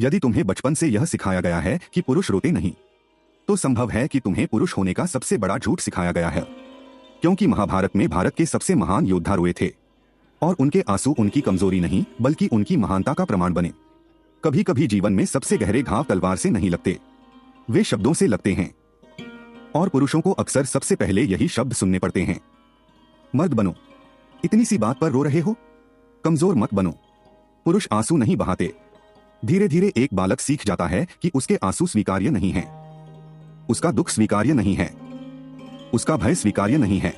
यदि तुम्हें बचपन से यह सिखाया गया है कि पुरुष रोते नहीं, तो संभव है कि तुम्हें पुरुष होने का सबसे बड़ा झूठ सिखाया गया है। क्योंकि महाभारत में भारत के सबसे महान योद्धा रोए थे और उनके आंसू उनकी कमजोरी नहीं बल्कि उनकी महानता का प्रमाण बने। कभी कभी जीवन में सबसे गहरे घाव तलवार से नहीं लगते, वे शब्दों से लगते हैं। और पुरुषों को अक्सर सबसे पहले यही शब्द सुनने पड़ते हैं। मर्द बनो, इतनी सी बात पर रो रहे हो, कमजोर मत बनो। पुरुष आंसू नहीं बहाते। धीरे धीरे एक बालक सीख जाता है कि उसके आंसू स्वीकार्य नहीं हैं, उसका दुख स्वीकार्य नहीं है, उसका भय स्वीकार्य नहीं है,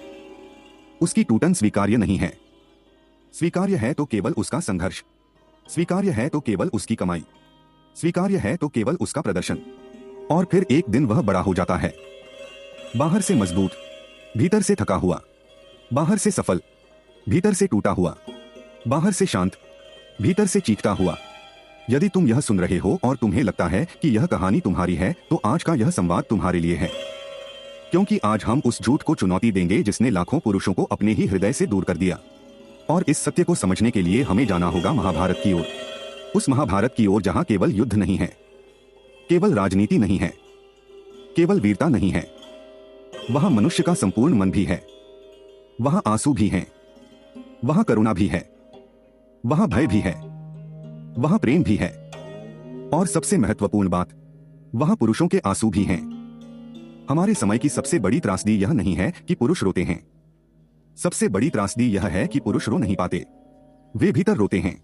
उसकी टूटन स्वीकार्य नहीं है। स्वीकार्य है तो केवल उसका संघर्ष, स्वीकार्य है तो केवल उसकी कमाई, स्वीकार्य है तो केवल उसका प्रदर्शन। और फिर एक दिन वह बड़ा हो जाता है, बाहर से मजबूत, भीतर से थका हुआ, बाहर से सफल, भीतर से टूटा हुआ, बाहर से शांत, भीतर से चीखता हुआ। यदि तुम यह सुन रहे हो और तुम्हें लगता है कि यह कहानी तुम्हारी है, तो आज का यह संवाद तुम्हारे लिए है। क्योंकि आज हम उस झूठ को चुनौती देंगे जिसने लाखों पुरुषों को अपने ही हृदय से दूर कर दिया। और इस सत्य को समझने के लिए हमें जाना होगा महाभारत की ओर, उस महाभारत की ओर जहां केवल युद्ध नहीं है, केवल राजनीति नहीं है, केवल वीरता नहीं है, वहां मनुष्य का संपूर्ण मन भी है, वहां आंसू भी हैं, वहां करुणा भी है, वहां भय भी है, वहां प्रेम भी है, और सबसे महत्वपूर्ण बात, वहां पुरुषों के आंसू भी हैं। हमारे समय की सबसे बड़ी त्रासदी यह नहीं है कि पुरुष रोते हैं, सबसे बड़ी त्रासदी यह है कि पुरुष रो नहीं पाते। वे भीतर रोते हैं,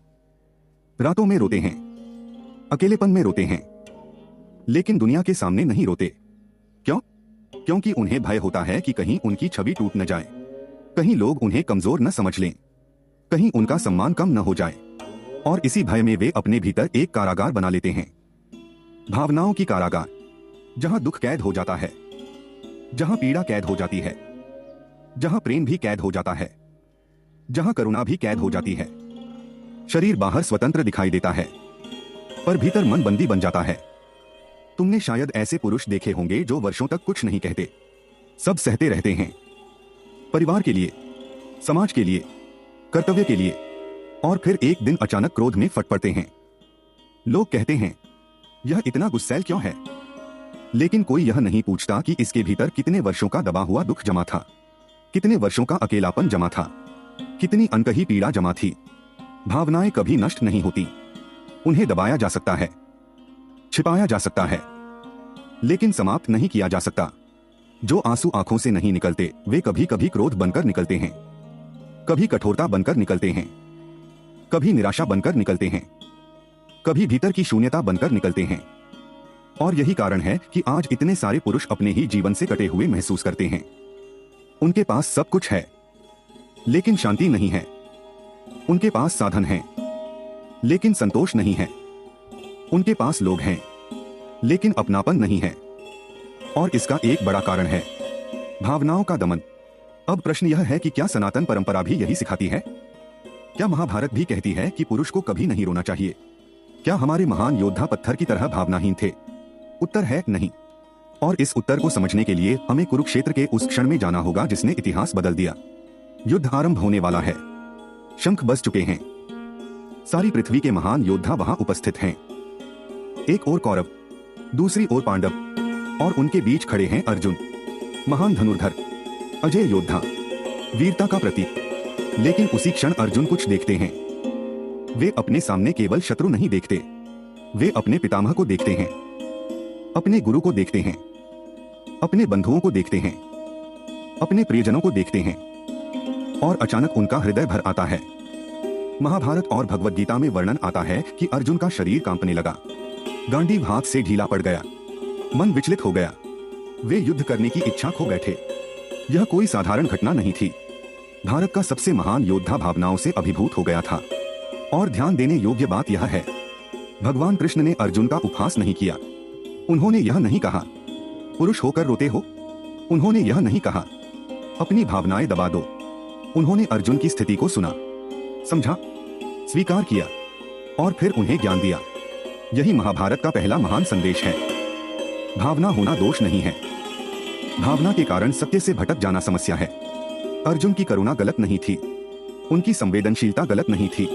रातों में रोते हैं, अकेलेपन में रोते हैं, लेकिन दुनिया के सामने नहीं रोते। क्यों? क्योंकि उन्हें भय होता है कि कहीं उनकी छवि टूट न जाए, कहीं लोग उन्हें कमजोर न समझ लें, कहीं उनका सम्मान कम न हो जाए। और इसी भय में वे अपने भीतर एक कारागार बना लेते हैं, भावनाओं की कारागार, जहां दुख कैद हो जाता है, जहां पीड़ा कैद हो जाती है, जहां प्रेम भी कैद हो जाता है, जहां करुणा भी कैद हो जाती है। शरीर बाहर स्वतंत्र दिखाई देता है, पर भीतर मन बंदी बन जाता है। तुमने शायद ऐसे पुरुष देखे होंगे जो वर्षों तक कुछ नहीं कहते, सब सहते रहते हैं, परिवार के लिए, समाज के लिए, कर्तव्य के लिए, और फिर एक दिन अचानक क्रोध में फट पड़ते हैं। लोग कहते हैं, यह इतना गुस्सैल क्यों है? लेकिन कोई यह नहीं पूछता कि इसके भीतर कितने वर्षों का दबा हुआ दुख जमा था, कितने वर्षों का अकेलापन जमा था, कितनी अनकही पीड़ा जमा थी। भावनाएं कभी नष्ट नहीं होती, उन्हें दबाया जा सकता है, छिपाया जा सकता है, लेकिन समाप्त नहीं किया जा सकता। जो आंसू आंखों से नहीं निकलते, वे कभी कभी क्रोध बनकर निकलते हैं, कभी कठोरता बनकर निकलते हैं, कभी निराशा बनकर निकलते हैं, कभी भीतर की शून्यता बनकर निकलते हैं। और यही कारण है कि आज इतने सारे पुरुष अपने ही जीवन से कटे हुए महसूस करते हैं। उनके पास सब कुछ है, लेकिन शांति नहीं है। उनके पास साधन हैं, लेकिन संतोष नहीं है। उनके पास लोग हैं, लेकिन अपनापन नहीं है। और इसका एक बड़ा कारण है भावनाओं का दमन। अब प्रश्न यह है कि क्या सनातन परंपरा भी यही सिखाती है? क्या महाभारत भी कहती है कि पुरुष को कभी नहीं रोना चाहिए? क्या हमारे महान योद्धा पत्थर की तरह भावनाहीन थे? उत्तर है नहीं। और इस उत्तर को समझने के लिए हमें कुरुक्षेत्र के उस क्षण में जाना होगा जिसने इतिहास बदल दिया। युद्ध आरंभ होने वाला है, शंख बज चुके हैं, सारी पृथ्वी के महान योद्धा वहां उपस्थित हैं। एक ओर कौरव, दूसरी ओर पांडव, और उनके बीच खड़े हैं अर्जुन, महान धनुर्धर, अजय योद्धा, वीरता का प्रतीक। लेकिन उसी क्षण अर्जुन कुछ देखते हैं। वे अपने सामने केवल शत्रु नहीं देखते, वे अपने पितामह को देखते हैं, अपने गुरु को देखते हैं, अपने बंधुओं को देखते हैं, अपने प्रियजनों को देखते हैं। और अचानक उनका हृदय भर आता है। महाभारत और भगवद गीता में वर्णन आता है कि अर्जुन का शरीर कांपने लगा, गांडीव हाथ से ढीला पड़ गया, मन विचलित हो गया, वे युद्ध करने की इच्छा खो बैठे। यह कोई साधारण घटना नहीं थी। भारत का सबसे महान योद्धा भावनाओं से अभिभूत हो गया था। और ध्यान देने योग्य बात यह है, भगवान कृष्ण ने अर्जुन का उपहास नहीं किया। उन्होंने यह नहीं कहा, पुरुष होकर रोते हो। उन्होंने यह नहीं कहा, अपनी भावनाएं दबा दो। उन्होंने अर्जुन की स्थिति को सुना, समझा, स्वीकार किया, और फिर उन्हें ज्ञान दिया। यही महाभारत का पहला महान संदेश है। भावना होना दोष नहीं है, भावना के कारण सत्य से भटक जाना समस्या है। अर्जुन की करुणा गलत नहीं थी, उनकी संवेदनशीलता गलत नहीं थी,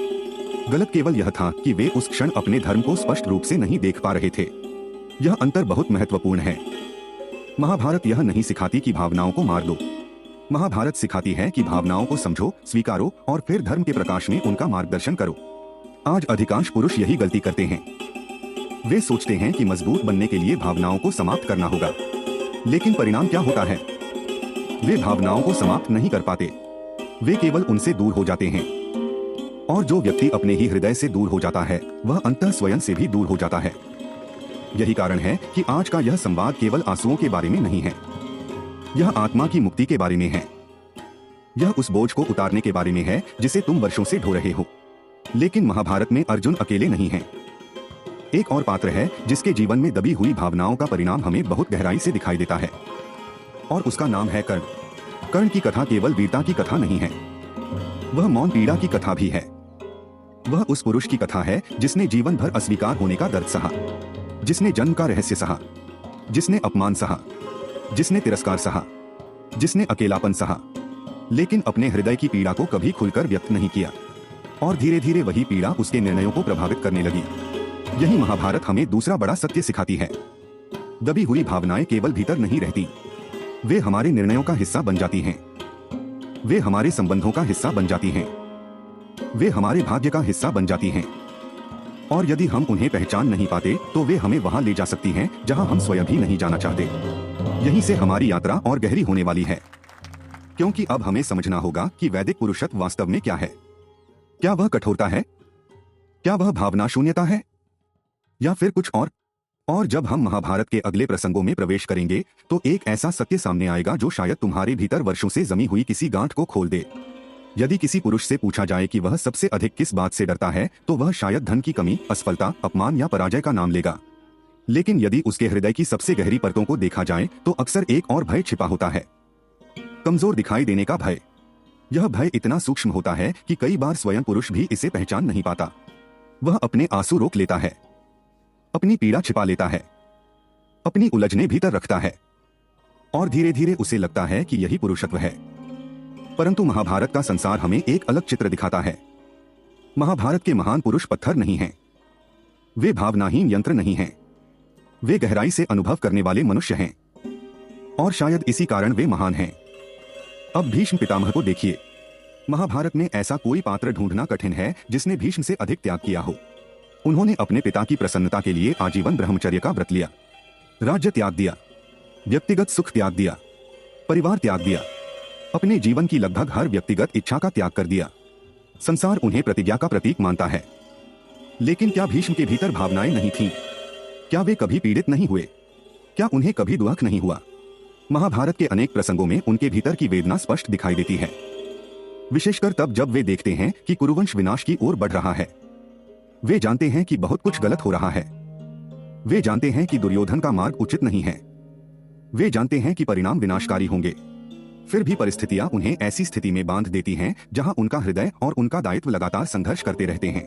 गलत केवल यह था कि वे उस क्षण अपने धर्म को स्पष्ट रूप से नहीं देख पा रहे थे। यह अंतर बहुत महत्वपूर्ण है। महाभारत यह नहीं सिखाती कि भावनाओं को मार दो। महाभारत सिखाती है कि भावनाओं को समझो, स्वीकारो और फिर धर्म के प्रकाश में उनका मार्गदर्शन करो। आज अधिकांश पुरुष यही गलती करते हैं। वे सोचते हैं कि मजबूत बनने के लिए भावनाओं को समाप्त करना होगा, लेकिन परिणाम क्या होता है? वे भावनाओं को समाप्त नहीं कर पाते, वे केवल उनसे दूर हो जाते हैं। और जो व्यक्ति अपने ही हृदय से दूर हो जाता है, वह अंततः स्वयं से भी दूर हो जाता है। यही कारण है कि आज का यह संवाद केवल आंसुओं के बारे में नहीं है, यह आत्मा की मुक्ति के बारे में है। यह उस बोझ को उतारने के बारे में है जिसे तुम वर्षों से ढो रहे हो। लेकिन महाभारत में अर्जुन अकेले नहीं है। एक और पात्र है जिसके जीवन में दबी हुई भावनाओं का परिणाम हमें बहुत गहराई से दिखाई देता है, और उसका नाम है कर्ण। कर्ण की कथा केवल वीरता की कथा नहीं है, वह मौन पीड़ा की कथा भी है। वह उस पुरुष की कथा है जिसने जीवन भर अस्वीकार होने का दर्द सहा, जिसने जन्म का रहस्य सहा, जिसने अपमान सहा, जिसने तिरस्कार सहा, जिसने अकेलापन सहा, लेकिन अपने हृदय की पीड़ा को कभी खुलकर व्यक्त नहीं किया। और धीरे धीरे वही पीड़ा उसके निर्णयों को प्रभावित करने लगी। यही महाभारत हमें दूसरा बड़ा सत्य सिखाती है। दबी हुई भावनाएं केवल भीतर नहीं रहती, वे हमारे निर्णयों का हिस्सा बन जाती हैं। वे हमारे संबंधों का हिस्सा बन जाती हैं। वे हमारे भाग्य का हिस्सा बन जाती हैं। और यदि हम उन्हें पहचान नहीं पाते तो वे हमें वहां ले जा सकती हैं जहां हम स्वयं भी नहीं जाना चाहते। यहीं से हमारी यात्रा और गहरी होने वाली है, क्योंकि अब हमें समझना होगा कि वैदिक पुरुषत्व वास्तव में क्या है। क्या वह कठोरता है? क्या वह भावना शून्यता है, या फिर कुछ और? और जब हम महाभारत के अगले प्रसंगों में प्रवेश करेंगे तो एक ऐसा सत्य सामने आएगा जो शायद तुम्हारे भीतर वर्षों से जमी हुई किसी गांठ को खोल दे। यदि किसी पुरुष से पूछा जाए कि वह सबसे अधिक किस बात से डरता है, तो वह शायद धन की कमी, असफलता, अपमान या पराजय का नाम लेगा। लेकिन यदि उसके हृदय की सबसे गहरी परतों को देखा जाए तो अक्सर एक और भय छिपा होता है, कमजोर दिखाई देने का भय। यह भय इतना सूक्ष्म होता है कि कई बार स्वयं पुरुष भी इसे पहचान नहीं पाता। वह अपने आंसू रोक लेता है, अपनी पीड़ा छिपा लेता है, अपनी उलझने भीतर रखता है, और धीरे धीरे उसे लगता है कि यही पुरुषत्व है। परंतु महाभारत का संसार हमें एक अलग चित्र दिखाता है। महाभारत के महान पुरुष पत्थर नहीं हैं, वे भावनाहीन यंत्र नहीं हैं, वे गहराई से अनुभव करने वाले मनुष्य हैं, और शायद इसी कारण वे महान हैं। अब भीष्म पितामह को देखिए। महाभारत में ऐसा कोई पात्र ढूंढना कठिन है जिसने भीष्म से अधिक त्याग किया हो। उन्होंने अपने पिता की प्रसन्नता के लिए आजीवन ब्रह्मचर्य का व्रत लिया, राज्य त्याग दिया, व्यक्तिगत सुख त्याग दिया, परिवार त्याग दिया, अपने जीवन की लगभग हर व्यक्तिगत इच्छा का त्याग कर दिया। संसार उन्हें प्रतिज्ञा का प्रतीक मानता है। लेकिन क्या भीष्म के भीतर भावनाएं नहीं थीं? क्या वे कभी पीड़ित नहीं हुए? क्या उन्हें कभी दुख नहीं हुआ? महाभारत के अनेक प्रसंगों में उनके भीतर की वेदना स्पष्ट दिखाई देती है, विशेषकर तब जब वे देखते हैं कि कुरुवंश विनाश की ओर बढ़ रहा है। वे जानते हैं कि बहुत कुछ गलत हो रहा है। वे जानते हैं कि दुर्योधन का मार्ग उचित नहीं है। वे जानते हैं कि परिणाम विनाशकारी होंगे। फिर भी परिस्थितियां उन्हें ऐसी स्थिति में बांध देती हैं जहां उनका हृदय और उनका दायित्व लगातार संघर्ष करते रहते हैं।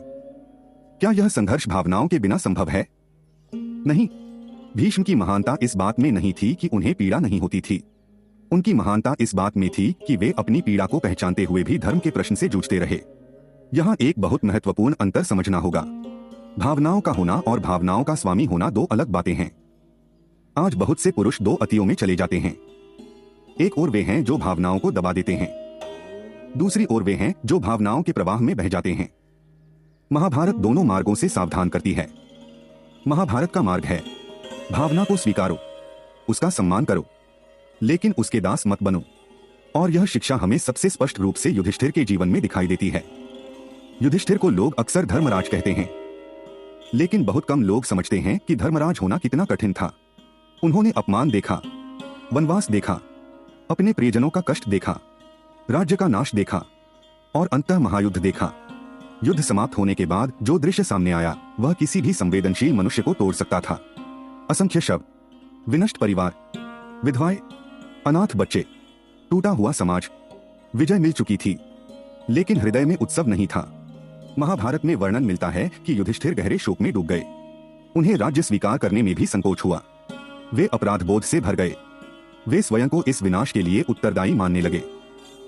क्या यह संघर्ष भावनाओं के बिना संभव है? नहीं। भीष्म की महानता इस बात में नहीं थी कि उन्हें पीड़ा नहीं होती थी। उनकी महानता इस बात में थी कि वे अपनी पीड़ा को पहचानते हुए भी धर्म के प्रश्न से जूझते रहे। यहाँ एक बहुत महत्वपूर्ण अंतर समझना होगा। भावनाओं का होना और भावनाओं का स्वामी होना दो अलग बातें हैं। आज बहुत से पुरुष दो अतियों में चले जाते हैं। एक ओर वे हैं जो भावनाओं को दबा देते हैं, दूसरी ओर वे हैं जो भावनाओं के प्रवाह में बह जाते हैं। महाभारत दोनों मार्गों से सावधान करती है। महाभारत का मार्ग है, भावना को स्वीकारो, उसका सम्मान करो, लेकिन उसके दास मत बनो। और यह शिक्षा हमें सबसे स्पष्ट रूप से युधिष्ठिर के जीवन में दिखाई देती है। युधिष्ठिर को लोग अक्सर धर्मराज कहते हैं, लेकिन बहुत कम लोग समझते हैं कि धर्मराज होना कितना कठिन था। उन्होंने अपमान देखा, वनवास देखा, अपने प्रियजनों का कष्ट देखा, राज्य का नाश देखा, और अंततः महायुद्ध देखा। युद्ध समाप्त होने के बाद जो दृश्य सामने आया वह किसी भी संवेदनशील मनुष्य को तोड़ सकता था। असंख्य शव, विनष्ट परिवार, विधवाएं, अनाथ बच्चे, टूटा हुआ समाज। विजय मिल चुकी थी, लेकिन हृदय में उत्सव नहीं था। महाभारत में वर्णन मिलता है कि युधिष्ठिर गहरे शोक में डूब गए। उन्हें राज्य स्वीकार करने में भी संकोच हुआ। वे अपराध बोध से भर गए। वे स्वयं को इस विनाश के लिए उत्तरदायी मानने लगे।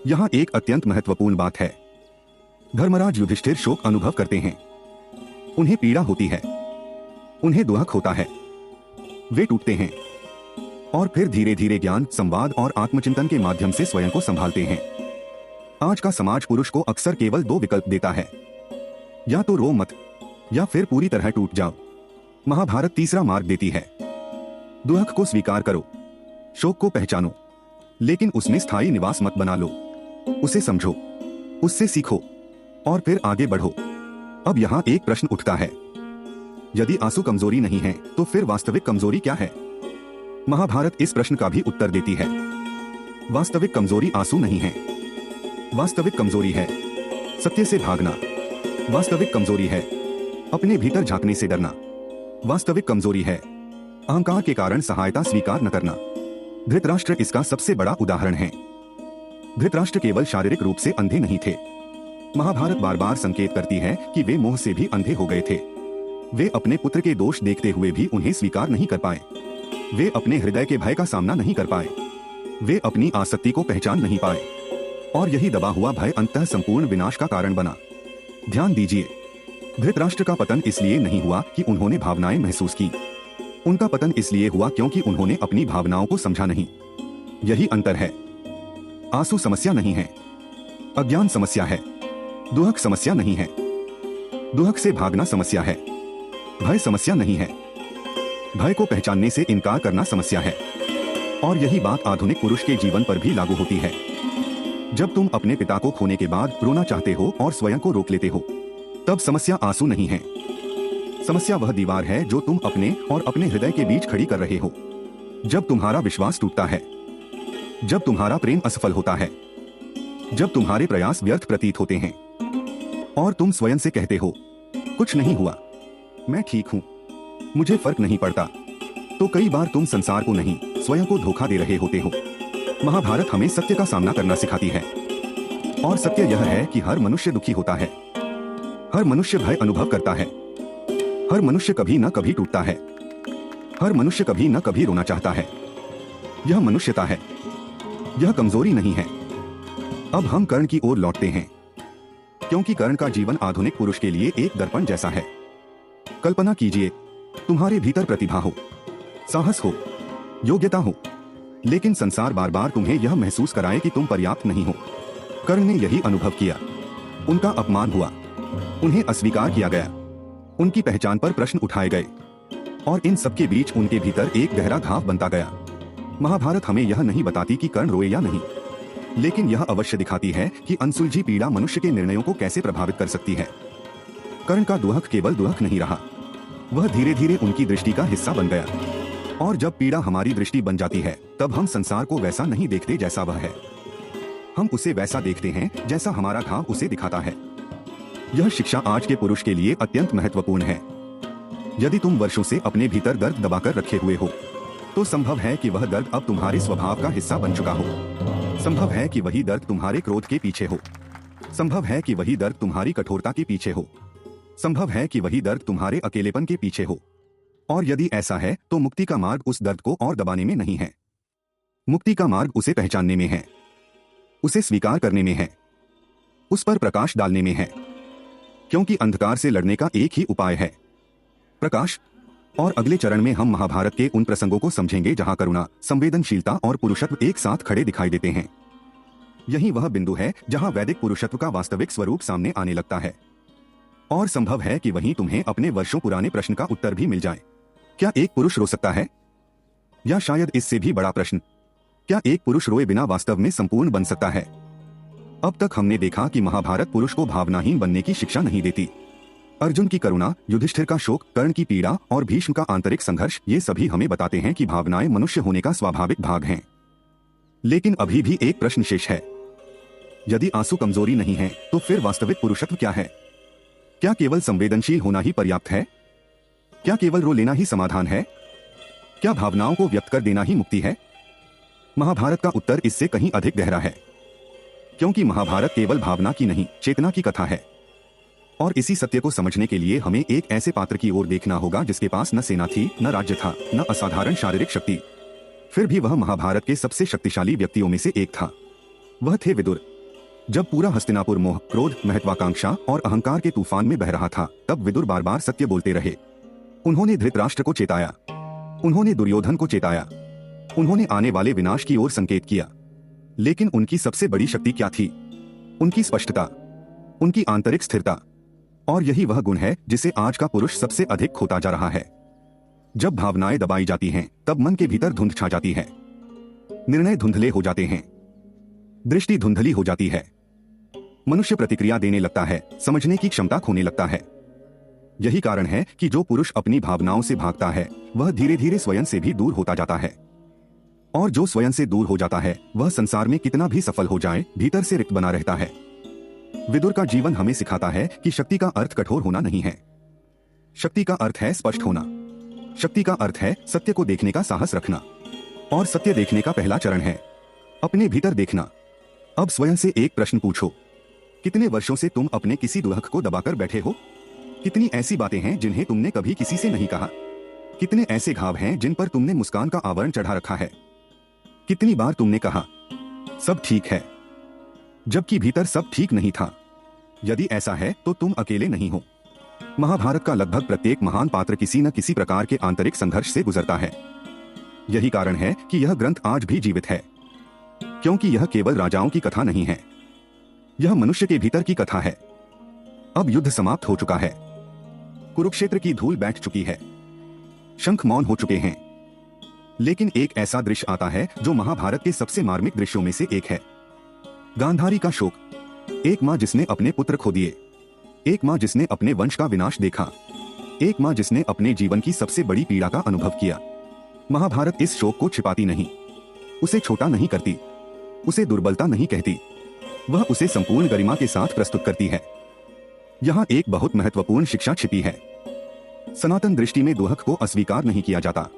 यहाँ एक अत्यंत महत्वपूर्ण बात है। धर्मराज युधिष्ठिर शोक अनुभव करते हैं, उन्हें पीड़ा होती है, उन्हें दुख होता है, वे टूटते हैं और फिर धीरे धीरे ज्ञान, संवाद और आत्मचिंतन के माध्यम से स्वयं को संभालते हैं। आज का समाज पुरुष को अक्सर केवल दो विकल्प देता है, या तो रो मत या फिर पूरी तरह टूट जाओ। महाभारत तीसरा मार्ग देती है, दुख को स्वीकार करो, शोक को पहचानो, लेकिन उसमें स्थायी निवास मत बना लो। उसे समझो, उससे सीखो और फिर आगे बढ़ो। अब यहाँ एक प्रश्न उठता है, यदि आंसू कमजोरी नहीं है तो फिर वास्तविक कमजोरी क्या है? महाभारत इस प्रश्न का भी उत्तर देती है। वास्तविक कमजोरी आंसू नहीं है, वास्तविक कमजोरी है सत्य से भागना, वास्तविक कमजोरी है अपने भीतर झांकने से डरना, वास्तविक कमजोरी है अहंकार के कारण सहायता स्वीकार न करना। धृतराष्ट्र इसका सबसे बड़ा उदाहरण है। धृतराष्ट्र केवल शारीरिक रूप से अंधे नहीं थे। महाभारत बार बार संकेत करती है कि वे मोह से भी अंधे हो गए थे। वे अपने पुत्र के दोष देखते हुए भी उन्हें स्वीकार नहीं कर पाए। वे अपने हृदय के भय का सामना नहीं कर पाए। वे अपनी आसक्ति को पहचान नहीं पाए और यही दबा हुआ भय अंततः संपूर्ण विनाश का कारण बना। ध्यान दीजिए, धृतराष्ट्र का पतन इसलिए नहीं हुआ कि उन्होंने भावनाएं महसूस की। उनका पतन इसलिए हुआ क्योंकि उन्होंने अपनी भावनाओं को समझा नहीं। यही अंतर है। आंसू समस्या नहीं है, अज्ञान समस्या है। दुख समस्या नहीं है, दुख से भागना समस्या है। भय समस्या नहीं है, भय को पहचानने से इनकार करना समस्या है। और यही बात आधुनिक पुरुष के जीवन पर भी लागू होती है। जब तुम अपने पिता को खोने के बाद रोना चाहते हो और स्वयं को रोक लेते हो, तब समस्या आंसू नहीं है। समस्या वह दीवार है जो तुम अपने और अपने हृदय के बीच खड़ी कर रहे हो। जब तुम्हारा विश्वास टूटता है, जब तुम्हारा प्रेम असफल होता है, जब तुम्हारे प्रयास व्यर्थ प्रतीत होते हैं और तुम स्वयं से कहते हो, कुछ नहीं हुआ, मैं ठीक हूं, मुझे फर्क नहीं पड़ता, तो कई बार तुम संसार को नहीं, स्वयं को धोखा दे रहे होते हो। महाभारत हमें सत्य का सामना करना सिखाती है और सत्य यह है कि हर मनुष्य दुखी होता है, हर मनुष्य भय अनुभव करता है, हर मनुष्य कभी न कभी टूटता है, हर मनुष्य कभी न कभी रोना चाहता है। यह मनुष्यता है, यह कमजोरी नहीं है। अब हम कर्ण की ओर लौटते हैं, क्योंकि कर्ण का जीवन आधुनिक पुरुष के लिए एक दर्पण जैसा है। कल्पना कीजिए, तुम्हारे भीतर प्रतिभा हो, साहस हो, योग्यता हो, लेकिन संसार बार बार तुम्हें यह महसूस कराए कि तुम पर्याप्त नहीं हो। कर्ण ने यही अनुभव किया। उनका अपमान हुआ, उन्हें अस्वीकार किया गया, उनकी पहचान पर प्रश्न उठाए गए और इन सब के बीच उनके भीतर एक गहरा घाव बनता गया। महाभारत हमें यह नहीं बताती कि कर्ण रोए या नहीं, लेकिन यह अवश्य दिखाती है कि अनसुलझी पीड़ा मनुष्य के निर्णयों को कैसे प्रभावित कर सकती है। कर्ण का दुख केवल दुख नहीं रहा, वह धीरे धीरे उनकी दृष्टि का हिस्सा बन गया। और जब पीड़ा हमारी दृष्टि बन जाती है, तब हम संसार को वैसा नहीं देखते जैसा वह है। हम उसे वैसा देखते हैं जैसा हमारा घाव उसे दिखाता है। यह शिक्षा आज के पुरुष के लिए अत्यंत महत्वपूर्ण है। यदि तुम वर्षों से अपने भीतर दर्द दबाकर रखे हुए हो, तो संभव है कि वह दर्द अब तुम्हारे स्वभाव का हिस्सा बन चुका हो। संभव है कि वही दर्द तुम्हारे क्रोध के पीछे हो। संभव है कि वही दर्द तुम्हारी कठोरता के पीछे हो। संभव है कि वही दर्द तुम्हारे अकेलेपन के पीछे हो। और यदि ऐसा है, तो मुक्ति का मार्ग उस दर्द को और दबाने में नहीं है। मुक्ति का मार्ग उसे पहचानने में है, उसे स्वीकार करने में है, उस पर प्रकाश डालने में है। क्योंकि अंधकार से लड़ने का एक ही उपाय है, प्रकाश। और अगले चरण में हम महाभारत के उन प्रसंगों को समझेंगे जहां करुणा, संवेदनशीलता और पुरुषत्व एक साथ खड़े दिखाई देते हैं। यही वह बिंदु है जहां वैदिक पुरुषत्व का वास्तविक स्वरूप सामने आने लगता है। और संभव है कि वहीं तुम्हें अपने वर्षों पुराने प्रश्न का उत्तर भी मिल जाए। क्या एक पुरुष रो सकता है? या शायद इससे भी बड़ा प्रश्न, क्या एक पुरुष रोए बिना वास्तव में संपूर्ण बन सकता है? अब तक हमने देखा कि महाभारत पुरुष को भावनाहीन बनने की शिक्षा नहीं देती। अर्जुन की करुणा, युधिष्ठिर का शोक, कर्ण की पीड़ा और भीष्म का आंतरिक संघर्ष, ये सभी हमें बताते हैं कि भावनाएं मनुष्य होने का स्वाभाविक भाग हैं। लेकिन अभी भी एक प्रश्न शेष है। यदि आंसू कमजोरी नहीं है, तो फिर वास्तविक पुरुषत्व क्या है? क्या केवल संवेदनशील होना ही पर्याप्त है? क्या केवल रो लेना ही समाधान है? क्या भावनाओं को व्यक्त कर देना ही मुक्ति है? महाभारत का उत्तर इससे कहीं अधिक गहरा है, क्योंकि महाभारत केवल भावना की नहीं, चेतना की कथा है। और इसी सत्य को समझने के लिए हमें एक ऐसे पात्र की ओर देखना होगा जिसके पास न सेना थी, न राज्य था, न असाधारण शारीरिक शक्ति। फिर भी वह महाभारत के सबसे शक्तिशाली व्यक्तियों में से एक था। वह थे विदुर। जब पूरा हस्तिनापुर मोह, क्रोध, महत्वाकांक्षा और अहंकार के तूफान में बह रहा था, तब विदुर बार बार सत्य बोलते रहे। उन्होंने धृतराष्ट्र को चेताया, उन्होंने दुर्योधन को चेताया, उन्होंने आने वाले विनाश की ओर संकेत किया। लेकिन उनकी सबसे बड़ी शक्ति क्या थी? उनकी स्पष्टता, उनकी आंतरिक स्थिरता। और यही वह गुण है जिसे आज का पुरुष सबसे अधिक खोता जा रहा है। जब भावनाएं दबाई जाती हैं, तब मन के भीतर धुंध छा जाती है, निर्णय धुंधले हो जाते हैं, दृष्टि धुंधली हो जाती है, मनुष्य प्रतिक्रिया देने लगता है, समझने की क्षमता खोने लगता है। यही कारण है कि जो पुरुष अपनी भावनाओं से भागता है, वह धीरे धीरे स्वयं से भी दूर होता जाता है। और जो स्वयं से दूर हो जाता है, वह संसार में कितना भी सफल हो जाए, भीतर से रिक्त बना रहता है। विदुर का जीवन हमें सिखाता है कि शक्ति का अर्थ कठोर होना नहीं है। शक्ति का अर्थ है स्पष्ट होना। शक्ति का अर्थ है सत्य को देखने का साहस रखना। और सत्य देखने का पहला चरण है अपने भीतर देखना। अब स्वयं से एक प्रश्न पूछो, कितने वर्षों से तुम अपने किसी दुहक को दबाकर बैठे हो? कितनी ऐसी बातें हैं जिन्हें तुमने कभी किसी से नहीं कहा? कितने ऐसे घाव हैं जिन पर तुमने मुस्कान का आवरण चढ़ा रखा है? कितनी बार तुमने कहा सब ठीक है, जबकि भीतर सब ठीक नहीं था? यदि ऐसा है तो तुम अकेले नहीं हो। महाभारत का लगभग प्रत्येक महान पात्र किसी न किसी प्रकार के आंतरिक संघर्ष से गुजरता है। यही कारण है कि यह ग्रंथ आज भी जीवित है, क्योंकि यह केवल राजाओं की कथा नहीं है, यह मनुष्य के भीतर की कथा है। अब युद्ध समाप्त हो चुका है, कुरुक्षेत्र की धूल बैठ चुकी है, शंख मौन हो चुके हैं। लेकिन एक ऐसा दृश्य आता है जो महाभारत के सबसे मार्मिक दृश्यों में से एक है। गांधारी का शोक। एक मां जिसने अपने पुत्र खो दिए, एक मां जिसने अपने वंश का विनाश देखा, एक मां जिसने अपने जीवन की सबसे बड़ी पीड़ा का अनुभव किया। महाभारत इस शोक को छिपाती नहीं, उसे छोटा नहीं करती, उसे दुर्बलता नहीं कहती, वह उसे संपूर्ण गरिमा के साथ प्रस्तुत करती है। यहाँ एक बहुत महत्वपूर्ण शिक्षा छिपी है। सनातन दृष्टि में दुहक को अस्वीकार नहीं किया जाता,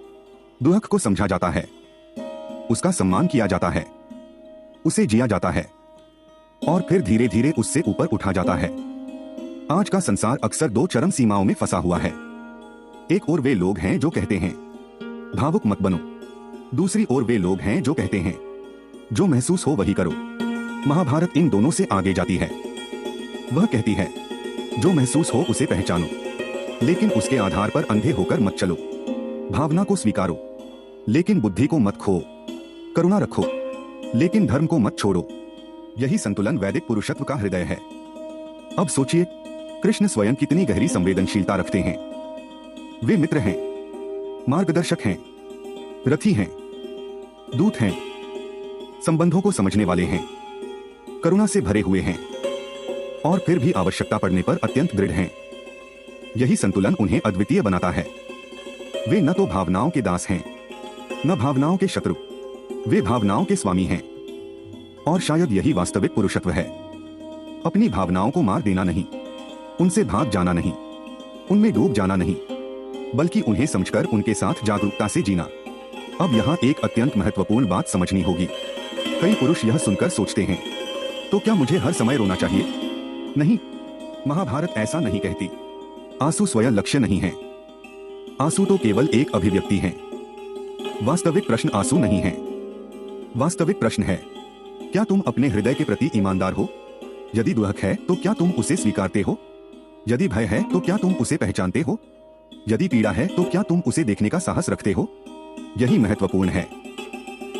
दुहक को समझा जाता है, उसका सम्मान किया जाता है, उसे जिया जाता है और फिर धीरे धीरे उससे ऊपर उठा जाता है। आज का संसार अक्सर दो चरम सीमाओं में फंसा हुआ है। एक ओर वे लोग हैं जो कहते हैं भावुक मत बनो, दूसरी ओर वे लोग हैं जो कहते हैं जो महसूस हो वही करो। महाभारत इन दोनों से आगे जाती है। वह कहती है जो महसूस हो उसे पहचानो, लेकिन उसके आधार पर अंधे होकर मत चलो। भावना को स्वीकारो, लेकिन बुद्धि को मत खो। करुणा रखो, लेकिन धर्म को मत छोड़ो। यही संतुलन वैदिक पुरुषत्व का हृदय है। अब सोचिए, कृष्ण स्वयं कितनी गहरी संवेदनशीलता रखते हैं। वे मित्र हैं, मार्गदर्शक हैं, रथी हैं, दूत हैं, संबंधों को समझने वाले हैं, करुणा से भरे हुए हैं और फिर भी आवश्यकता पड़ने पर अत्यंत दृढ़ हैं। यही संतुलन उन्हें अद्वितीय बनाता है। वे न तो भावनाओं के दास हैं, न भावनाओं के शत्रु, वे भावनाओं के स्वामी हैं। और शायद यही वास्तविक पुरुषत्व है। अपनी भावनाओं को मार देना नहीं, उनसे भाग जाना नहीं, उनमें डूब जाना नहीं, बल्कि उन्हें समझकर उनके साथ जागरूकता से जीना। अब यहाँ एक अत्यंत महत्वपूर्ण बात समझनी होगी। कई पुरुष यह सुनकर सोचते हैं, तो क्या मुझे हर समय रोना चाहिए? नहीं, महाभारत ऐसा नहीं कहती। आंसू स्वयं लक्ष्य नहीं है, आंसू तो केवल एक अभिव्यक्ति है। वास्तविक प्रश्न आंसू नहीं है, वास्तविक प्रश्न है क्या तुम अपने हृदय के प्रति ईमानदार हो? यदि दुहक है तो क्या तुम उसे स्वीकारते हो? यदि भय है तो क्या तुम उसे पहचानते हो? यदि पीड़ा है तो क्या तुम उसे देखने का साहस रखते हो? यही महत्वपूर्ण है,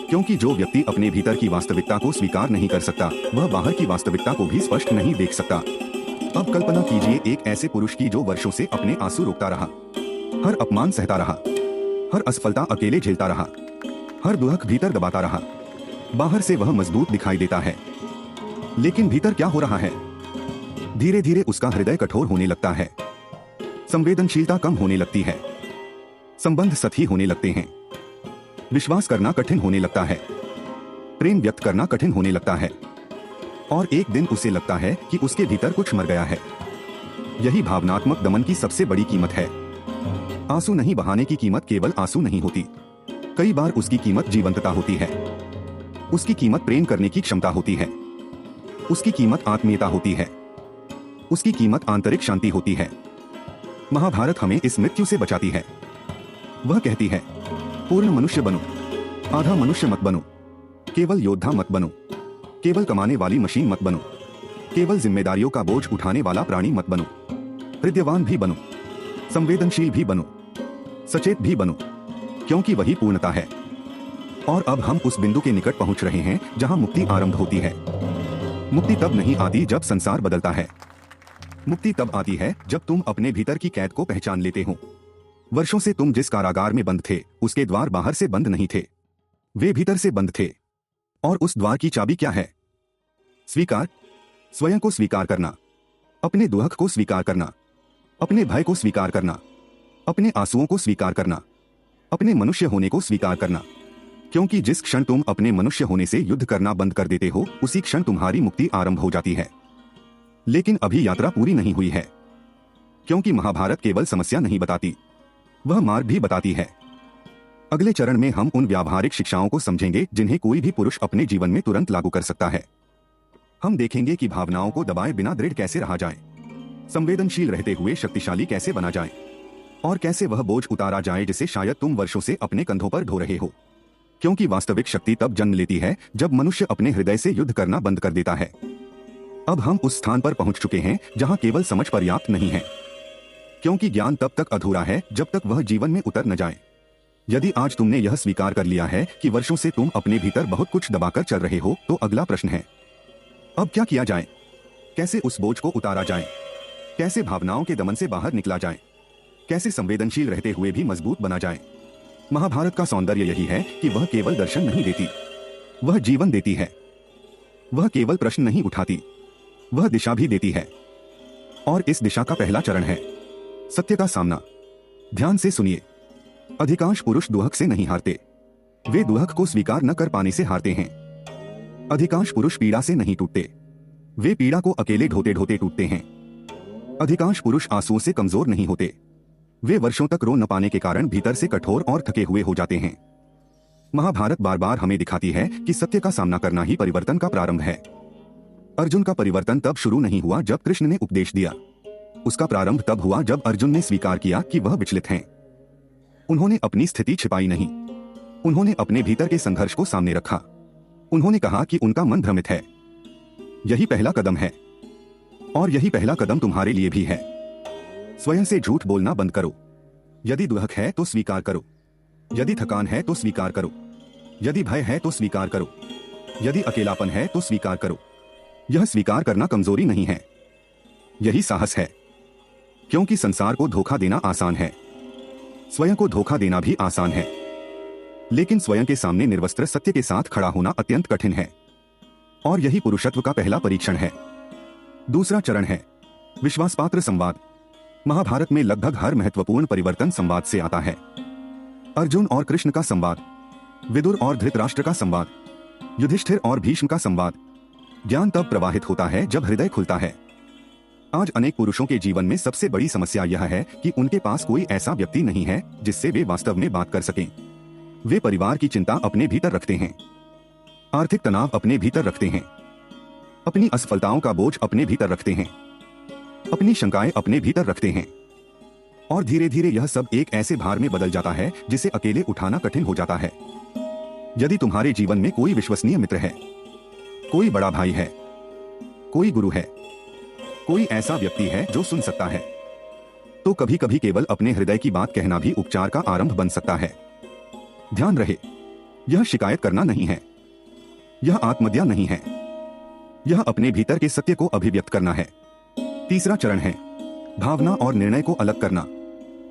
क्योंकि जो व्यक्ति अपने भीतर की वास्तविकता को स्वीकार नहीं कर सकता, वह बाहर की वास्तविकता को भी स्पष्ट नहीं देख सकता। अब कल्पना कीजिए एक ऐसे पुरुष की जो वर्षों से अपने आंसू रोकता रहा, हर अपमान सहता रहा, हर असफलता अकेले झेलता रहा, हर दुहक भीतर दबाता रहा। बाहर से वह मजबूत दिखाई देता है, लेकिन भीतर क्या हो रहा है? धीरे धीरे उसका हृदय कठोर होने लगता है, संवेदनशीलता कम होने लगती है, संबंध सतही होने लगते हैं, विश्वास करना कठिन होने लगता है, प्रेम व्यक्त करना कठिन होने लगता है और एक दिन उसे लगता है कि उसके भीतर कुछ मर गया है। यही भावनात्मक दमन की सबसे बड़ी कीमत है। आंसू नहीं बहाने की कीमत केवल आंसू नहीं होती, कई बार उसकी कीमत जीवंतता होती है, उसकी कीमत प्रेम करने की क्षमता होती है, उसकी कीमत आत्मीयता होती है, उसकी कीमत आंतरिक शांति होती है। महाभारत हमें इस मृत्यु से बचाती है। वह कहती है पूर्ण मनुष्य बनो, आधा मनुष्य मत बनो, केवल योद्धा मत बनो, केवल कमाने वाली मशीन मत बनो। केवल जिम्मेदारियों का बोझ उठाने वाला प्राणी मत बनो। हृदयवान भी बनो, संवेदनशील भी बनो, सचेत भी बनो, क्योंकि वही पूर्णता है। और अब हम उस बिंदु के निकट पहुंच रहे हैं जहां मुक्ति आरंभ होती है। मुक्ति तब नहीं आती जब संसार बदलता है। मुक्ति तब आती है जब तुम अपने भीतर की कैद को पहचान लेते हो। वर्षों से तुम जिस कारागार में बंद थे, उसके द्वार बाहर से बंद नहीं थे, वे भीतर से बंद थे। और उस द्वार की चाबी क्या है? स्वीकार, स्वयं को स्वीकार करना, अपने दुख को स्वीकार करना, अपने भय को स्वीकार करना, अपने आंसुओं को स्वीकार करना, अपने मनुष्य होने को स्वीकार करना। क्योंकि जिस क्षण तुम अपने मनुष्य होने से युद्ध करना बंद कर देते हो, उसी क्षण तुम्हारी मुक्ति आरंभ हो जाती है। लेकिन अभी यात्रा पूरी नहीं हुई है, क्योंकि महाभारत केवल समस्या नहीं बताती, वह मार्ग भी बताती है। अगले चरण में हम उन व्यावहारिक शिक्षाओं को समझेंगे जिन्हें कोई भी पुरुष अपने जीवन में तुरंत लागू कर सकता है। हम देखेंगे कि भावनाओं को दबाए बिना दृढ़ कैसे रहा जाए, संवेदनशील रहते हुए शक्तिशाली कैसे बना जाए, और कैसे वह बोझ उतारा जाए जिसे शायद तुम वर्षों से अपने कंधों पर ढो रहे हो। क्योंकि वास्तविक शक्ति तब जन्म लेती है जब मनुष्य अपने हृदय से युद्ध करना बंद कर देता है। अब हम उस स्थान पर पहुंच चुके हैं जहां केवल समझ पर्याप्त नहीं है, क्योंकि ज्ञान तब तक अधूरा है जब तक वह जीवन में उतर न जाए। यदि आज तुमने यह स्वीकार कर लिया है कि वर्षों से तुम अपने भीतर बहुत कुछ दबाकर चल रहे हो, तो अगला प्रश्न है, अब क्या किया जाए? कैसे उस बोझ को उतारा जाए? कैसे भावनाओं के दमन से बाहर निकला जाए? कैसे संवेदनशील रहते हुए भी मजबूत बना जाए? महाभारत का सौंदर्य यही है कि वह केवल दर्शन नहीं देती, वह जीवन देती है। वह केवल प्रश्न नहीं उठाती, वह दिशा भी देती है। और इस दिशा का पहला चरण है सत्य का सामना। ध्यान से सुनिए, अधिकांश पुरुष दुहक से नहीं हारते, वे दुहक को स्वीकार न कर पाने से हारते हैं। अधिकांश पुरुष पीड़ा से नहीं टूटते, वे पीड़ा को अकेले ढोते ढोते टूटते हैं। अधिकांश पुरुष आंसुओं से कमजोर नहीं होते, वे वर्षों तक रो न पाने के कारण भीतर से कठोर और थके हुए हो जाते हैं। महाभारत बार बार हमें दिखाती है कि सत्य का सामना करना ही परिवर्तन का प्रारंभ है। अर्जुन का परिवर्तन तब शुरू नहीं हुआ जब कृष्ण ने उपदेश दिया, उसका प्रारंभ तब हुआ जब अर्जुन ने स्वीकार किया कि वह विचलित हैं। उन्होंने अपनी स्थिति छिपाई नहीं, उन्होंने अपने भीतर के संघर्ष को सामने रखा। उन्होंने कहा कि उनका मन भ्रमित है। यही पहला कदम है, और यही पहला कदम तुम्हारे लिए भी है। स्वयं से झूठ बोलना बंद करो। यदि दुहक है तो स्वीकार करो, यदि थकान है तो स्वीकार करो, यदि भय है तो स्वीकार करो, यदि अकेलापन है तो स्वीकार करो। यह स्वीकार करना कमजोरी नहीं है, यही साहस है। क्योंकि संसार को धोखा देना आसान है, स्वयं को धोखा देना भी आसान है, लेकिन स्वयं के सामने निर्वस्त्र सत्य के साथ खड़ा होना अत्यंत कठिन है। और यही पुरुषत्व का पहला परीक्षण है। दूसरा चरण है विश्वासपात्र संवाद। महाभारत में लगभग हर महत्वपूर्ण परिवर्तन संवाद से आता है। अर्जुन और कृष्ण का संवाद, विदुर और धृतराष्ट्र का संवाद, युधिष्ठिर और भीष्म का संवाद। ज्ञान तब प्रवाहित होता है जब हृदय खुलता है। आज अनेक पुरुषों के जीवन में सबसे बड़ी समस्या यह है कि उनके पास कोई ऐसा व्यक्ति नहीं है जिससे वे वास्तव में बात कर सकें। वे परिवार की चिंता अपने भीतर रखते हैं, आर्थिक तनाव अपने भीतर रखते हैं, अपनी असफलताओं का बोझ अपने भीतर रखते हैं, अपनी शंकाएं अपने भीतर रखते हैं। और धीरे धीरे यह सब एक ऐसे भार में बदल जाता है जिसे अकेले उठाना कठिन हो जाता है। यदि तुम्हारे जीवन में कोई विश्वसनीय मित्र है, कोई बड़ा भाई है, कोई गुरु है, कोई ऐसा व्यक्ति है जो सुन सकता है, तो कभी कभी केवल अपने हृदय की बात कहना भी उपचार का आरंभ बन सकता है। ध्यान रहे, यह शिकायत करना नहीं है, यह आत्महत्या नहीं है, यह अपने भीतर के सत्य को अभिव्यक्त करना है। तीसरा चरण है भावना और निर्णय को अलग करना।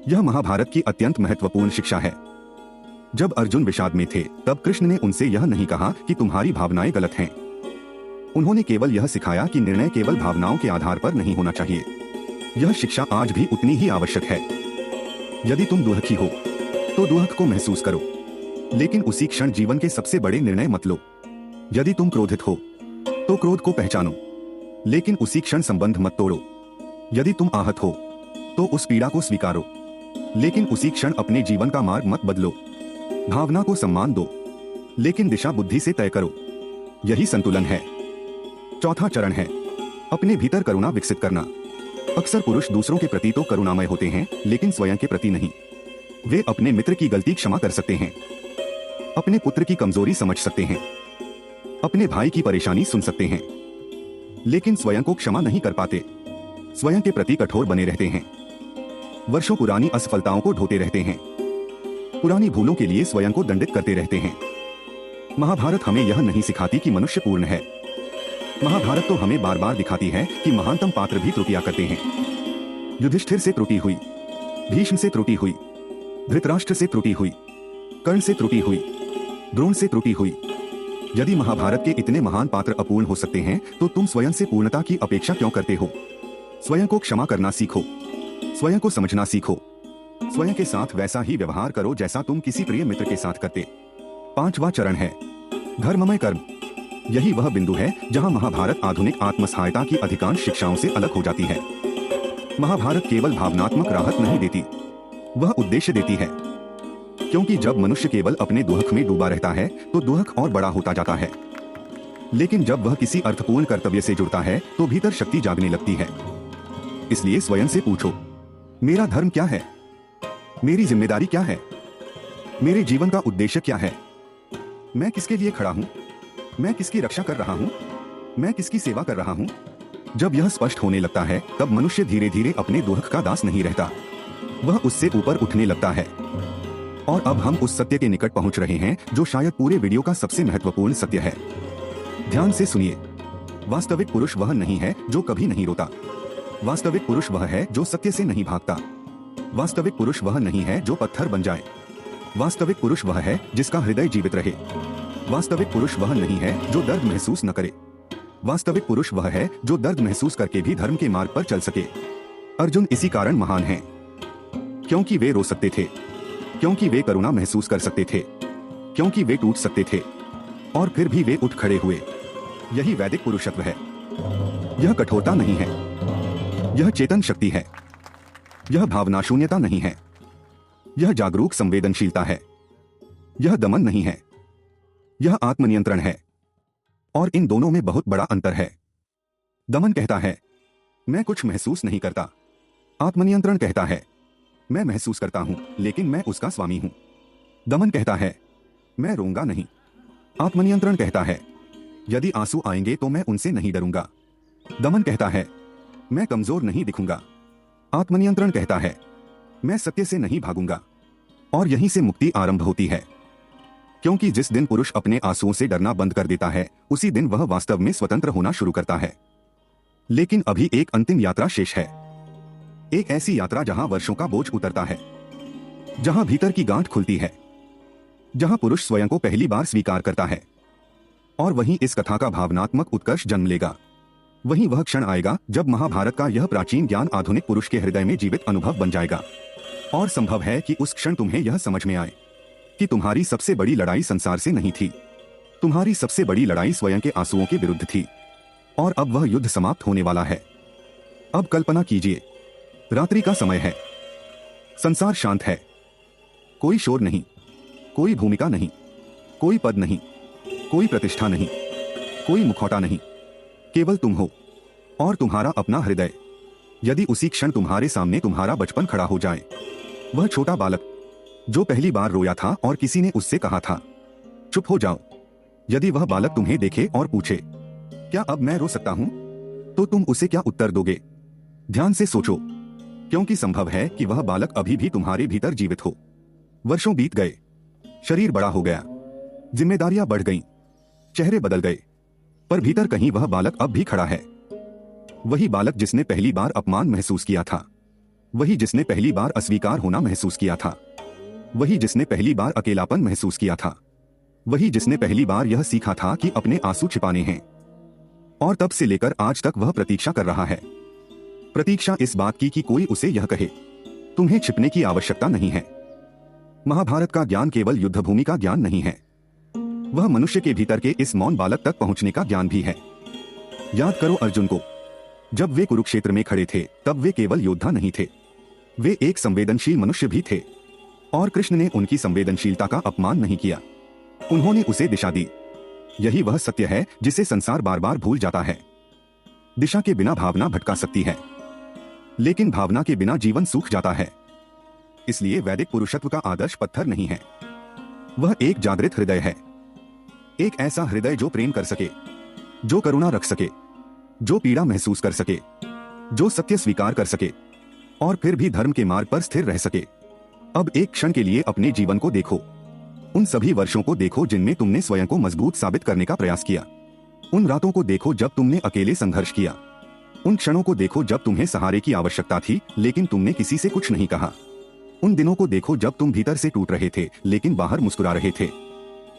यह महाभारत की अत्यंत महत्वपूर्ण शिक्षा है। जब अर्जुन विषाद में थे, तब कृष्ण ने उनसे यह नहीं कहा कि तुम्हारी भावनाएं गलत हैं। उन्होंने केवल यह सिखाया कि निर्णय केवल भावनाओं के आधार पर नहीं होना चाहिए। यह शिक्षा आज भी उतनी ही आवश्यक है। यदि तुम दुखी हो तो दुख को महसूस करो, लेकिन उसी क्षण जीवन के सबसे बड़े निर्णय मत लो। यदि तुम क्रोधित हो तो क्रोध को पहचानो, लेकिन उसी क्षण संबंध मत तोड़ो। यदि तुम आहत हो तो उस पीड़ा को स्वीकारो, लेकिन उसी क्षण अपने जीवन का मार्ग मत बदलो। भावना को सम्मान दो, लेकिन दिशा बुद्धि से तय करो। यही संतुलन है। चौथा चरण है अपने भीतर करुणा विकसित करना। अक्सर पुरुष दूसरों के प्रति तो करुणामय होते हैं, लेकिन स्वयं के प्रति नहीं। वे अपने मित्र की गलती क्षमा कर सकते हैं, अपने पुत्र की कमजोरी समझ सकते हैं, अपने भाई की परेशानी सुन सकते हैं, लेकिन स्वयं को क्षमा नहीं कर पाते, स्वयं के प्रति कठोर बने रहते हैं, वर्षों पुरानी असफलताओं को ढोते रहते हैं, पुरानी भूलों के लिए स्वयं को दंडित करते रहते हैं। महाभारत हमें यह नहीं सिखाती कि मनुष्य पूर्ण है। महाभारत तो हमें बार बार दिखाती है कि महानतम पात्र भी त्रुटियां करते हैं। युधिष्ठिर से त्रुटि हुई, भीष्म से त्रुटि हुई, धृतराष्ट्र से त्रुटि हुई, कर्ण से त्रुटि हुई, द्रोण से त्रुटि हुई। यदि महाभारत के इतने महान पात्र अपूर्ण हो सकते हैं तो तुम स्वयं से पूर्णता की अपेक्षा क्यों करते हो? स्वयं को क्षमा करना सीखो, स्वयं को समझना सीखो, स्वयं के साथ वैसा ही व्यवहार करो जैसा तुम किसी प्रिय मित्र के साथ करते। 5वां चरण है धर्ममय कर्म। यही वह बिंदु है जहां महाभारत आधुनिक आत्मसहायता की अधिकांश शिक्षाओं से अलग हो जाती है। महाभारत केवल भावनात्मक राहत नहीं देती, वह उद्देश्य देती है। क्योंकि जब मनुष्य केवल अपने दुख में डूबा रहता है तो दुख और बड़ा होता जाता है, लेकिन जब वह किसी अर्थपूर्ण कर्तव्य से जुड़ता है तो भीतर शक्ति जागने लगती है। इसलिए स्वयं से पूछो, मेरा धर्म क्या है? मेरी जिम्मेदारी क्या है? मेरे जीवन का उद्देश्य क्या है? मैं किसके लिए खड़ा हूं? मैं किसकी रक्षा कर रहा हूं? मैं किसकी सेवा कर रहा हूं? जब यह स्पष्ट होने लगता है तब मनुष्य धीरे धीरे अपने दुख का दास नहीं रहता, वह उससे ऊपर उठने लगता है। और अब हम उस सत्य के निकट पहुंच रहे हैं जो शायद पूरे वीडियो का सबसे महत्वपूर्ण सत्य है। ध्यान से सुनिए। वास्तविक पुरुष वह नहीं है जो कभी नहीं रोता। वास्तविक पुरुष वह है जो सत्य से नहीं भागता। वास्तविक पुरुष वह नहीं है जो पत्थर बन जाए। वास्तविक पुरुष वह है जिसका हृदय जीवित रहे। वास्तविक पुरुष वह नहीं है जो दर्द महसूस न करे। वास्तविक पुरुष वह है जो दर्द महसूस करके भी धर्म के मार्ग पर चल सके। अर्जुन इसी कारण महान हैं, क्योंकि वे रो सकते थे, क्योंकि वे करुणा महसूस कर सकते थे, क्योंकि वे टूट सकते थे और फिर भी वे उठ खड़े हुए। यही वैदिक पुरुषत्व है। यह कठोरता नहीं है, यह चेतन शक्ति है। यह भावना शून्यता नहीं है, यह जागरूक संवेदनशीलता है। यह दमन नहीं है, यह आत्मनियंत्रण है। और इन दोनों में बहुत बड़ा अंतर है। दमन कहता है मैं कुछ महसूस नहीं करता। आत्मनियंत्रण कहता है मैं महसूस करता हूं लेकिन मैं उसका स्वामी हूं। दमन कहता है मैं रोऊंगा नहीं। आत्मनियंत्रण कहता है यदि आंसू आएंगे तो मैं उनसे नहीं डरूंगा। दमन कहता है मैं कमजोर नहीं दिखूंगा। आत्मनियंत्रण कहता है मैं सत्य से नहीं भागूंगा। और यहीं से मुक्ति आरंभ होती है, क्योंकि जिस दिन पुरुष अपने आंसुओं से डरना बंद कर देता है उसी दिन वह वास्तव में स्वतंत्र होना शुरू करता है। लेकिन अभी एक अंतिम यात्रा शेष है, एक ऐसी यात्रा जहां वर्षों का बोझ उतरता है, जहां भीतर की गांठ खुलती है, जहां पुरुष स्वयं को पहली बार स्वीकार करता है। और वहीं इस कथा का भावनात्मक उत्कर्ष जन्म लेगा। वहीं वह क्षण आएगा जब महाभारत का यह प्राचीन ज्ञान आधुनिक पुरुष के हृदय में जीवित अनुभव बन जाएगा। और संभव है कि उस क्षण तुम्हें यह समझ में आए कि तुम्हारी सबसे बड़ी लड़ाई संसार से नहीं थी, तुम्हारी सबसे बड़ी लड़ाई स्वयं के आंसुओं के विरुद्ध थी। और अब वह युद्ध समाप्त होने वाला है। अब कल्पना कीजिए, रात्रि का समय है, संसार शांत है, कोई शोर नहीं, कोई भूमिका नहीं, कोई पद नहीं, कोई प्रतिष्ठा नहीं, कोई मुखौटा नहीं, केवल तुम हो और तुम्हारा अपना हृदय। यदि उसी क्षण तुम्हारे सामने तुम्हारा बचपन खड़ा हो जाए, वह छोटा बालक जो पहली बार रोया था और किसी ने उससे कहा था चुप हो जाओ, यदि वह बालक तुम्हें देखे और पूछे क्या अब मैं रो सकता हूं, तो तुम उसे क्या उत्तर दोगे? ध्यान से सोचो, क्योंकि संभव है कि वह बालक अभी भी तुम्हारे भीतर जीवित हो। वर्षों बीत गए, शरीर बड़ा हो गया, जिम्मेदारियां बढ़ गईं, चेहरे बदल गए, पर भीतर कहीं वह बालक अब भी खड़ा है। वही बालक जिसने पहली बार अपमान महसूस किया था, वही जिसने पहली बार अस्वीकार होना महसूस किया था, वही जिसने पहली बार अकेलापन महसूस किया था, वही जिसने पहली बार यह सीखा था कि अपने आंसू छिपाने हैं। और तब से लेकर आज तक वह प्रतीक्षा कर रहा है। प्रतीक्षा इस बात की कि कोई उसे यह कहे तुम्हें छिपने की आवश्यकता नहीं है। महाभारत का ज्ञान केवल युद्धभूमि का ज्ञान नहीं है, वह मनुष्य के भीतर के इस मौन बालक तक पहुंचने का ज्ञान भी है। याद करो अर्जुन को, जब वे कुरुक्षेत्र में खड़े थे तब वे केवल योद्धा नहीं थे, वे एक संवेदनशील मनुष्य भी थे। और कृष्ण ने उनकी संवेदनशीलता का अपमान नहीं किया, उन्होंने उसे दिशा दी। यही वह सत्य है जिसे संसार बार बार भूल जाता है। दिशा के बिना भावना भटका सकती है, लेकिन भावना के बिना जीवन सूख जाता है। इसलिए वैदिक पुरुषत्व का आदर्श पत्थर नहीं है, वह एक जागृत हृदय है। एक ऐसा हृदय जो प्रेम कर सके, जो करुणा रख सके, जो पीड़ा महसूस कर सके, जो सत्य स्वीकार कर सके और फिर भी धर्म के मार्ग पर स्थिर रह सके। अब एक क्षण के लिए अपने जीवन को देखो। उन सभी वर्षों को देखो जिनमें तुमने स्वयं को मजबूत साबित करने का प्रयास किया। उन रातों को देखो जब तुमने अकेले संघर्ष किया। उन क्षणों को देखो जब तुम्हें सहारे की आवश्यकता थी लेकिन तुमने किसी से कुछ नहीं कहा। उन दिनों को देखो जब तुम भीतर से टूट रहे थे लेकिन बाहर मुस्कुरा रहे थे।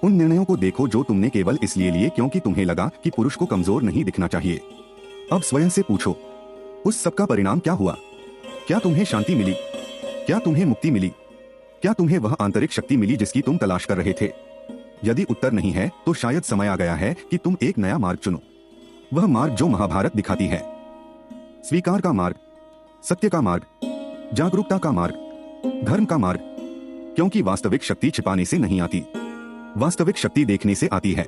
उन निर्णयों को देखो जो तुमने केवल इसलिए लिए क्योंकि तुम्हें लगा कि पुरुष को कमजोर नहीं दिखना चाहिए। अब स्वयं से पूछो, उस सब का परिणाम क्या हुआ? क्या तुम्हें शांति मिली? क्या तुम्हें मुक्ति मिली? क्या तुम्हें वह आंतरिक शक्ति मिली जिसकी तुम तलाश कर रहे थे? यदि उत्तर नहीं है तो शायद समय आ गया है कि तुम एक नया मार्ग चुनो। वह मार्ग जो महाभारत दिखाती है। स्वीकार का मार्ग, सत्य का मार्ग, जागरूकता का मार्ग, धर्म का मार्ग। क्योंकि वास्तविक शक्ति छिपाने से नहीं आती, वास्तविक शक्ति देखने से आती है।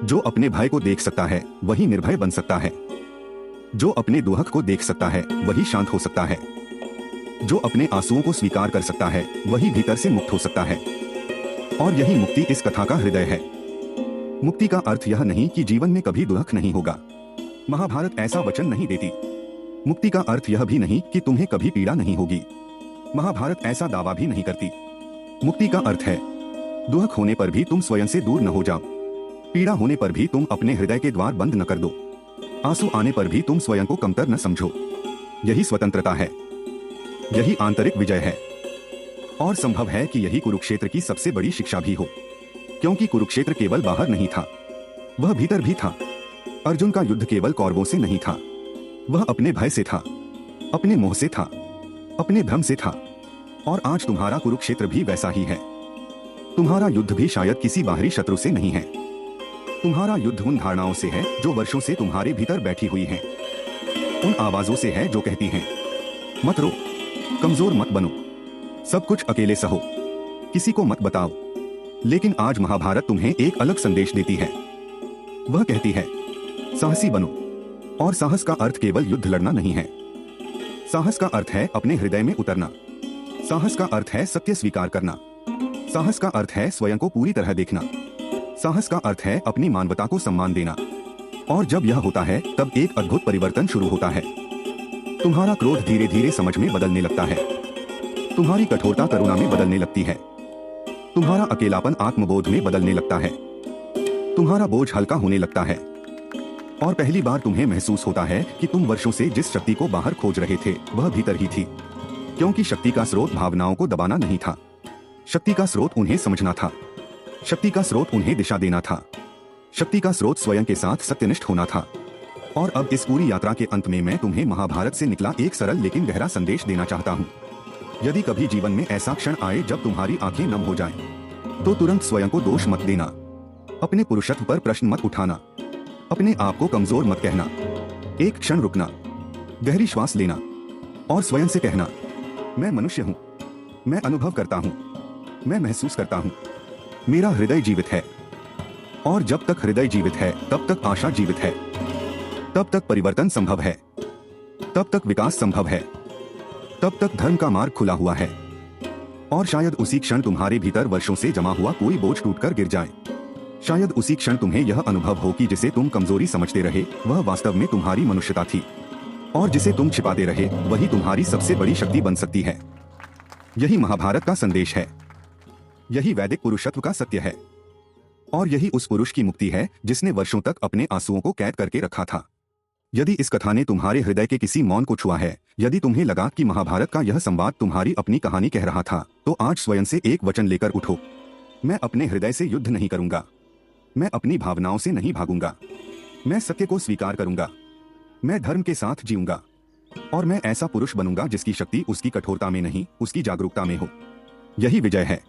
जो अपने भय को देख सकता है वही निर्भय बन सकता है। जो अपने दुहक को देख सकता है वही शांत हो सकता है। जो अपने आंसुओं को स्वीकार कर सकता है वही भीतर से मुक्त हो सकता है। और यही मुक्ति इस कथा का हृदय है। मुक्ति का अर्थ यह नहीं कि जीवन में कभी दुख नहीं होगा। महाभारत ऐसा वचन नहीं देती। मुक्ति का अर्थ यह भी नहीं कि तुम्हें कभी पीड़ा नहीं होगी। महाभारत ऐसा दावा भी नहीं करती। मुक्ति का अर्थ है दुख होने पर भी तुम स्वयं से दूर न हो जाओ। पीड़ा होने पर भी तुम अपने हृदय के द्वार बंद न कर दो। आंसू आने पर भी तुम स्वयं को कमतर न समझो। यही स्वतंत्रता है, यही आंतरिक विजय है। और संभव है कि यही कुरुक्षेत्र की सबसे बड़ी शिक्षा भी हो। क्योंकि कुरुक्षेत्र केवल बाहर नहीं था, वह भीतर भी था। अर्जुन का युद्ध केवल कौरवों से नहीं था, वह अपने भय से था, अपने मोह से था, अपने भ्रम से था। और आज तुम्हारा कुरुक्षेत्र भी वैसा ही है। तुम्हारा युद्ध भी शायद किसी बाहरी शत्रु से नहीं है। तुम्हारा युद्ध उन धारणाओं से है जो वर्षों से तुम्हारे भीतर बैठी हुई हैं। उन आवाजों से है जो कहती हैं, मत रो, कमजोर मत बनो, सब कुछ अकेले सहो, किसी को मत बताओ। लेकिन आज महाभारत तुम्हें एक अलग संदेश देती है। वह कहती है, साहसी बनो। और साहस का अर्थ केवल युद्ध लड़ना नहीं है। साहस का अर्थ है अपने हृदय में उतरना। साहस का अर्थ है सत्य स्वीकार करना। साहस का अर्थ है स्वयं को पूरी तरह देखना। साहस का अर्थ है अपनी मानवता को सम्मान देना। और जब यह होता है तब एक अद्भुत परिवर्तन शुरू होता है। तुम्हारा क्रोध धीरे धीरे समझ में बदलने लगता है। तुम्हारी कठोरता करुणा में बदलने लगती है। तुम्हारा अकेलापन आत्मबोध में बदलने लगता है। तुम्हारा बोझ हल्का होने लगता है। और पहली बार तुम्हें महसूस होता है कि तुम वर्षों से जिस शक्ति को बाहर खोज रहे थे वह भीतर ही थी। क्योंकि शक्ति का स्रोत भावनाओं को दबाना नहीं था, शक्ति का स्रोत उन्हें समझना था। शक्ति का स्रोत उन्हें दिशा देना था। शक्ति का स्रोत स्वयं के साथ सत्यनिष्ठ होना था। और अब इस पूरी यात्रा के अंत में मैं तुम्हें महाभारत से निकला एक सरल लेकिन गहरा संदेश देना चाहता हूँ। यदि कभी जीवन में ऐसा क्षण आए जब तुम्हारी आंखें नम हो जाएं, तो तुरंत स्वयं को दोष मत देना। अपने पुरुषत्व पर प्रश्न मत उठाना। अपने आप को कमजोर मत कहना। एक क्षण रुकना, गहरी श्वास लेना और स्वयं से कहना, मैं मनुष्य हूँ, मैं अनुभव करता हूँ, मैं महसूस करता हूँ, मेरा हृदय जीवित है। और जब तक हृदय जीवित है तब तक आशा जीवित है, तब तक परिवर्तन संभव है, तब तक विकास संभव है, तब तक धर्म का मार्ग खुला हुआ है। और शायद उसी क्षण तुम्हारे भीतर वर्षों से जमा हुआ कोई बोझ टूटकर गिर जाए। शायद उसी क्षण तुम्हें यह अनुभव हो कि जिसे तुम कमजोरी समझते रहे वह वास्तव में तुम्हारी मनुष्यता थी। और जिसे तुम छिपाते रहे वही तुम्हारी सबसे बड़ी शक्ति बन सकती है। यही महाभारत का संदेश है। यही वैदिक पुरुषत्व का सत्य है। और यही उस पुरुष की मुक्ति है जिसने वर्षों तक अपने आंसुओं को कैद करके रखा था। यदि इस कथा ने तुम्हारे हृदय के किसी मौन को छुआ है, यदि तुम्हें लगा कि महाभारत का यह संवाद तुम्हारी अपनी कहानी कह रहा था, तो आज स्वयं से एक वचन लेकर उठो। मैं अपने हृदय से युद्ध नहीं करूंगा। मैं अपनी भावनाओं से नहीं भागूंगा। मैं सत्य को स्वीकार करूंगा। मैं धर्म के साथ जीऊंगा। और मैं ऐसा पुरुष बनूंगा जिसकी शक्ति उसकी कठोरता में नहीं, उसकी जागरूकता में हो। यही विजय है,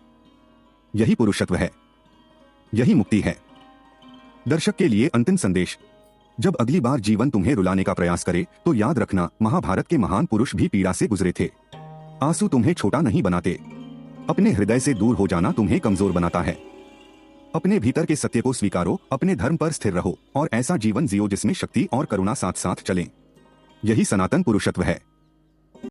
यही पुरुषत्व है, यही मुक्ति है। दर्शक के लिए अंतिम संदेश, जब अगली बार जीवन तुम्हें रुलाने का प्रयास करे तो याद रखना, महाभारत के महान पुरुष भी पीड़ा से गुजरे थे। आंसू तुम्हें छोटा नहीं बनाते। अपने हृदय से दूर हो जाना तुम्हें कमजोर बनाता है। अपने भीतर के सत्य को स्वीकारो, अपने धर्म पर स्थिर रहो और ऐसा जीवन जियो जिसमें शक्ति और करुणा साथ साथ चलें। यही सनातन पुरुषत्व है।